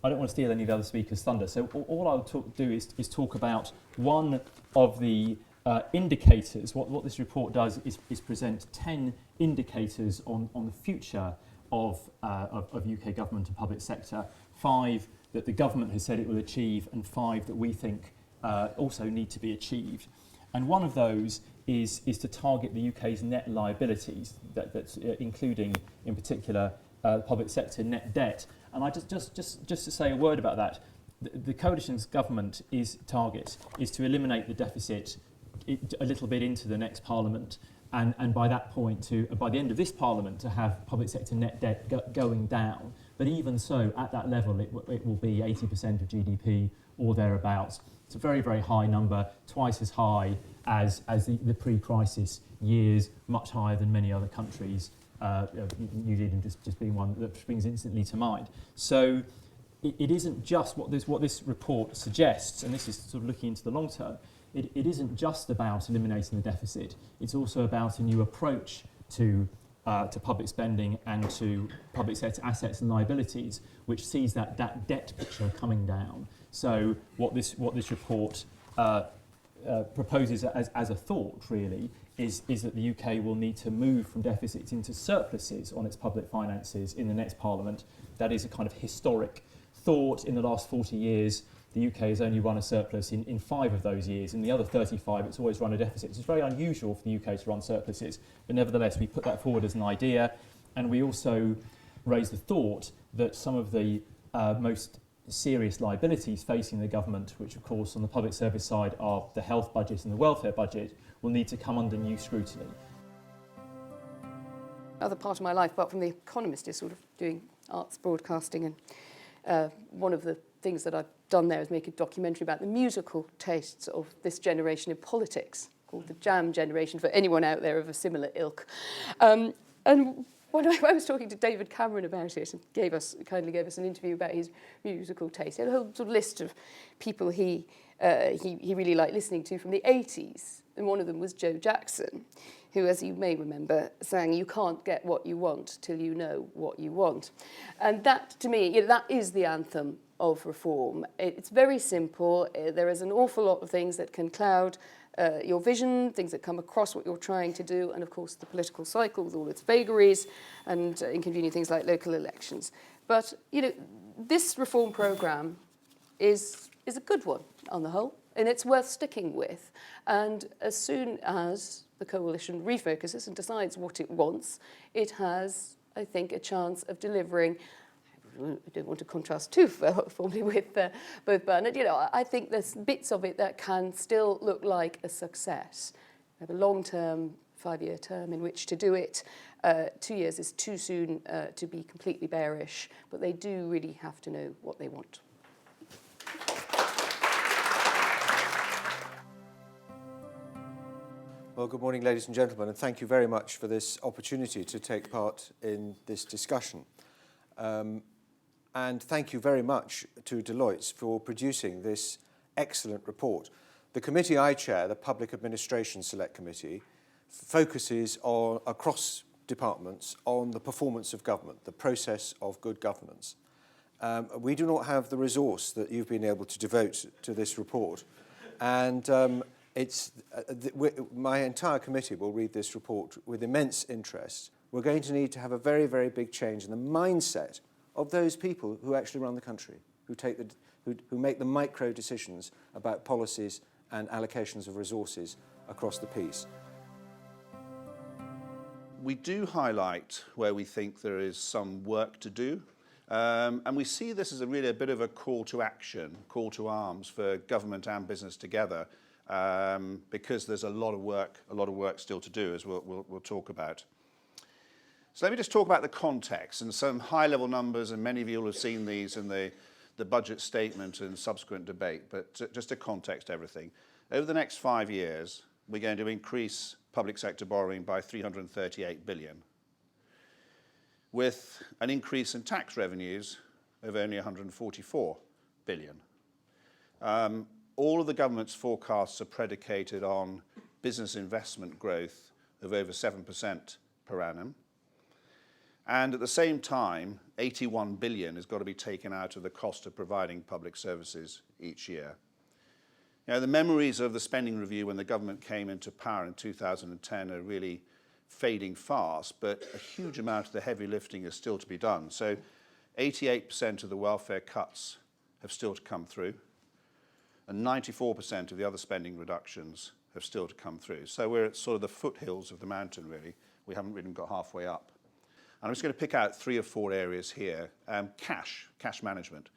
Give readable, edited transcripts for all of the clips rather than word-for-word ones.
I don't want to steal any of the other speakers' thunder, so all I'll do is talk about one of the indicators. What this report does is present 10 indicators on the future of UK government and public sector, 5 that the government has said it will achieve and 5 that we think also need to be achieved. And one of those is to target the UK's net liabilities, that's including in particular public sector net debt. And I just to say a word about that, the coalition's government target is to eliminate the deficit a little bit into the next parliament, and by that point, by the end of this parliament, to have public sector net debt going down. But even so, at that level, it will be 80% of GDP or thereabouts. It's a very, very high number, twice as high as the pre-crisis years, much higher than many other countries. New Zealand just being one that springs instantly to mind. So it isn't just what this report suggests, and this is sort of looking into the long term. It isn't just about eliminating the deficit. It's also about a new approach to public spending and to public sector assets and liabilities, which sees that debt picture coming down. So what this report proposes as a thought, really, is that the UK will need to move from deficits into surpluses on its public finances in the next parliament. That is a kind of historic thought. In the last 40 years, the UK has only run a surplus in 5 of those years. In the other 35, it's always run a deficit. So it's very unusual for the UK to run surpluses. But nevertheless, we put that forward as an idea. And we also raised the thought that some of the most serious liabilities facing the government, which of course on the public service side are the health budget and the welfare budget, will need to come under new scrutiny. Other part of my life, apart from The Economist, is sort of doing arts broadcasting, and one of the things that I've done there is make a documentary about the musical tastes of this generation in politics, called the Jam Generation, for anyone out there of a similar ilk. And when I was talking to David Cameron about it, and kindly gave us an interview about his musical taste, he had a whole sort of list of people he really liked listening to from the 80s. And one of them was Joe Jackson, who, as you may remember, sang, "You can't get what you want till you know what you want." And that, to me, that is the anthem of reform. It's very simple. There is an awful lot of things that can cloud your vision, things that come across what you're trying to do, and of course the political cycle with all its vagaries and inconvenient things like local elections. But this reform programme is a good one on the whole, and it's worth sticking with. And as soon as the coalition refocuses and decides what it wants, it has, I think, a chance of delivering. I don't want to contrast too formally with both Bernard. I think there's bits of it that can still look like a success. We have a long-term, 5-year term in which to do it. 2 years is too soon to be completely bearish, but they do really have to know what they want. Well, good morning, ladies and gentlemen, and thank you very much for this opportunity to take part in this discussion. And thank you very much to Deloitte for producing this excellent report. The committee I chair, the Public Administration Select Committee, focuses on, across departments, on the performance of government, the process of good governance. We do not have the resource that you've been able to devote to this report. And my entire committee will read this report with immense interest. We're going to need to have a very, very big change in the mindset of those people who actually run the country, who make the micro decisions about policies and allocations of resources across the piece. We do highlight where we think there is some work to do, and we see this as really a bit of a call to action, call to arms for government and business together, because there's a lot of work still to do, as we'll talk about. So let me just talk about the context and some high-level numbers, and many of you will have seen these in the budget statement and subsequent debate, but just to context everything. Over the next 5 years, we're going to increase public sector borrowing by 338 billion, with an increase in tax revenues of only 144 billion. All of the government's forecasts are predicated on business investment growth of over 7% per annum. And at the same time, 81 billion has got to be taken out of the cost of providing public services each year. Now, the memories of the spending review when the government came into power in 2010 are really fading fast, but a huge amount of the heavy lifting is still to be done. So 88% of the welfare cuts have still to come through, and 94% of the other spending reductions have still to come through. So we're at sort of the foothills of the mountain, really. We haven't really got halfway up. And I'm just going to pick out 3 or 4 areas here. Cash management.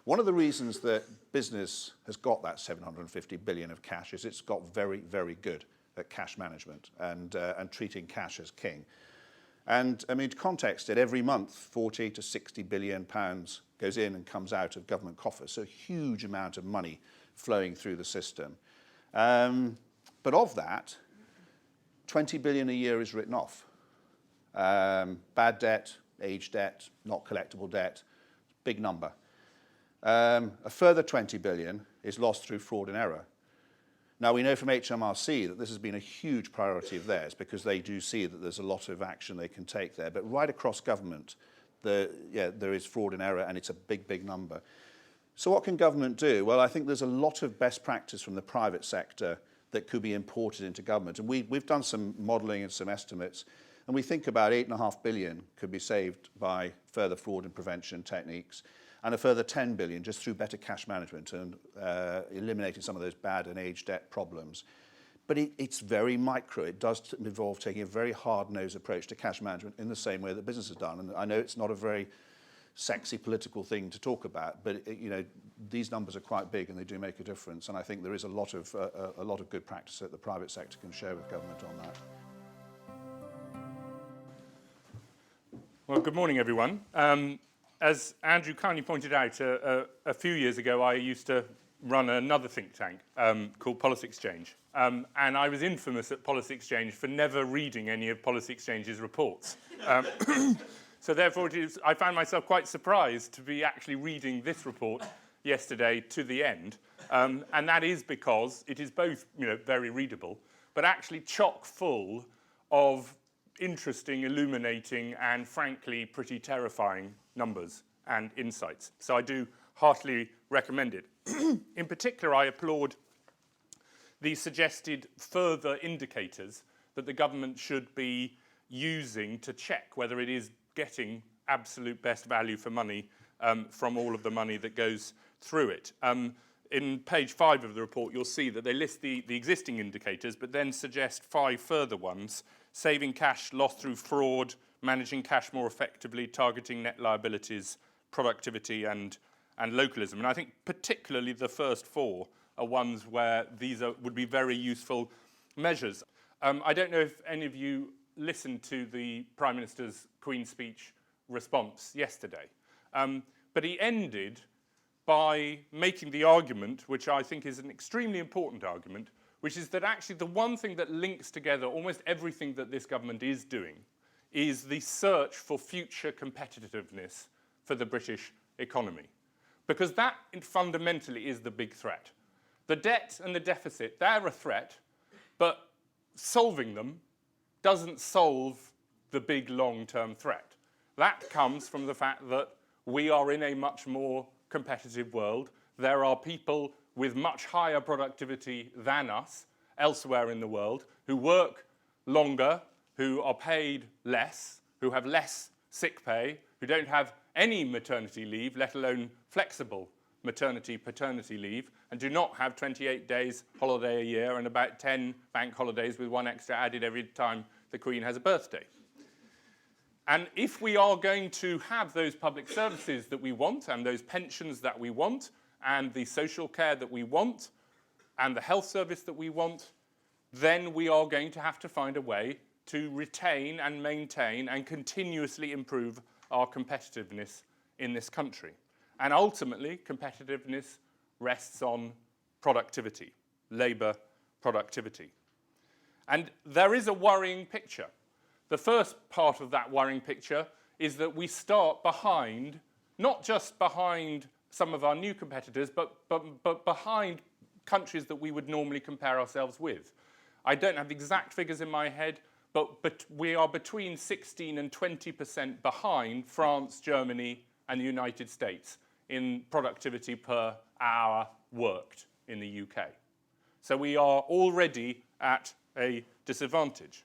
One of the reasons that business has got that 750 billion of cash is it's got very, very good at cash management and treating cash as king. And I mean, to context it, every month 40 to 60 billion pounds goes in and comes out of government coffers. So a huge amount of money flowing through the system. But of that, 20 billion a year is written off. Bad debt, age debt, not collectible debt, big number. A further 20 billion is lost through fraud and error. Now, we know from HMRC that this has been a huge priority of theirs because they do see that there's a lot of action they can take there. But right across government, there is fraud and error, and it's a big, big number. So what can government do? Well, I think there's a lot of best practice from the private sector that could be imported into government. And we've done some modelling and some estimates, and we think about 8.5 billion could be saved by further fraud and prevention techniques, and a further 10 billion just through better cash management and eliminating some of those bad and age debt problems. But it's very micro. It does involve taking a very hard-nosed approach to cash management in the same way that business has done. And I know it's not a very sexy political thing to talk about, but these numbers are quite big and they do make a difference. And I think there is a lot of good practice that the private sector can share with government on that. Well, good morning, everyone. As Andrew kindly pointed out, a few years ago, I used to run another think tank called Policy Exchange. And I was infamous at Policy Exchange for never reading any of Policy Exchange's reports. So therefore, I found myself quite surprised to be actually reading this report yesterday to the end. And that is because it is both very readable, but actually chock full of interesting, illuminating, and frankly pretty terrifying numbers and insights. So I do heartily recommend it. In particular, I applaud the suggested further indicators that the government should be using to check whether it is getting absolute best value for money from all of the money that goes through it. In page 5 of the report, you'll see that they list the existing indicators, but then suggest 5 further ones: saving cash lost through fraud, managing cash more effectively, targeting net liabilities, productivity, and localism. And I think particularly the first 4 are ones where these would be very useful measures. I don't know if any of you listened to the Prime Minister's Queen's speech response yesterday, but he ended by making the argument, which I think is an extremely important argument, which is that actually the one thing that links together almost everything that this government is doing is the search for future competitiveness for the British economy. Because that fundamentally is the big threat. The debt and the deficit, they're a threat, but solving them doesn't solve the big long-term threat. That comes from the fact that we are in a much more competitive world. There are people with much higher productivity than us elsewhere in the world who work longer, who are paid less, who have less sick pay, who don't have any maternity leave, let alone flexible paternity leave, and do not have 28 days holiday a year and about 10 bank holidays with 1 extra added every time the Queen has a birthday. And if we are going to have those public services that we want, and those pensions that we want, and the social care that we want, and the health service that we want, then we are going to have to find a way to retain and maintain and continuously improve our competitiveness in this country. And ultimately, competitiveness rests on productivity, labour productivity. And there is a worrying picture. The first part of that worrying picture is that we start behind, not just behind some of our new competitors, but behind countries that we would normally compare ourselves with. I don't have the exact figures in my head, but we are between 16 and 20% behind France, Germany, and the United States in productivity per hour worked in the UK. So we are already at a disadvantage.